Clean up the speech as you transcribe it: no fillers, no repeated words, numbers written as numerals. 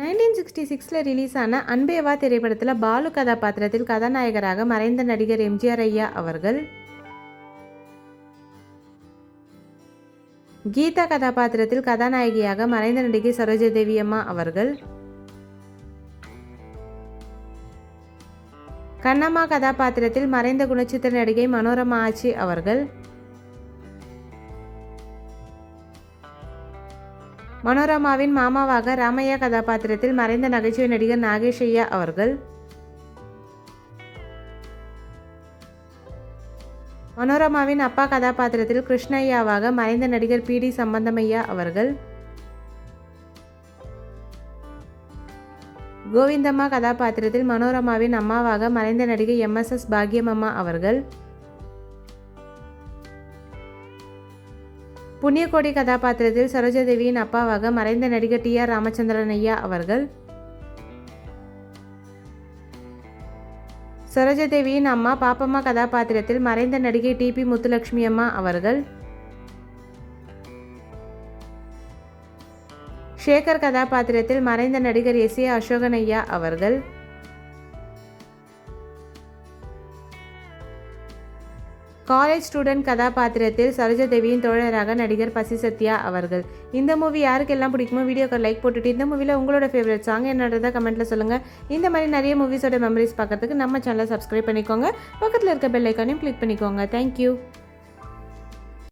1966 release ஆன அன்பேவா திரைப்படத்தில் பாலு கதாபாத்திரத்தில் கதாநாயகராக மறைந்த நடிகர் எம்ஜிஆர் ஐயா அவர்கள், கீதா கதாபாத்திரத்தில் கதாநாயகியாக மறைந்த நடிகை சரோஜாதேவி அம்மா அவர்கள், கண்ணம்மா கதாபாத்திரத்தில் மறைந்த குணச்சித்திர நடிகை மனோரமா ஆச்சி அவர்கள், மனோரமாவின் மாமாவாக ராமையா கதாபாத்திரத்தில் மறைந்த நகைச்சுவை நடிகர் நாகேஷ் ஐயா அவர்கள், மனோரமாவின் அப்பா கதாபாத்திரத்தில் கிருஷ்ணய்யாவாக மறைந்த நடிகர் பி.டி. சம்பந்தமையா அவர்கள், கோவிந்தம்மா கதாபாத்திரத்தில் மனோரமாவின் அம்மாவாக மறைந்த நடிகை எம்.எஸ்.எஸ். பாக்யமம்மா அவர்கள், புண்ணியகோடி கதாபாத்திரத்தில் சரோஜாதேவியின் அப்பாவாக மறைந்த நடிகர் டி.ஆர். ராமச்சந்திரன் ஐயா அவர்கள், சரோஜாதேவியின் அம்மா பாப்பம்மா கதாபாத்திரத்தில் மறைந்த நடிகை டி.பி. முத்துலட்சுமி அம்மா அவர்கள், சேகர் கதாபாத்திரத்தில் மறைந்த நடிகர் எஸ்.ஏ. அசோகன் ஐயா அவர்கள், காலேஜ் ஸ்டூடெண்ட் கதாபாத்திரத்தில் சரோஜாதேவியின் தோழராக நடிகர் பசி சத்யா அவர்கள். இந்த மூவி யாருக்கெல்லாம் பிடிக்குமோ வீடியோக்கு லைக் போட்டுட்டு இந்த மூவியில் உங்களோட ஃபேவரட் சாங் என்னன்றதை கமெண்ட்டில் சொல்லுங்கள். இந்த மாதிரி நிறைய மூவிஸோட மெமரிஸ் பார்க்கறதுக்கு நம்ம சேனலை சப்ஸ்கிரைப் பண்ணிக்கோங்க. பக்கத்தில் இருக்க பெல் ஐக்கானையும் கிளிக் பண்ணிக்கோங்க. தேங்க்யூ.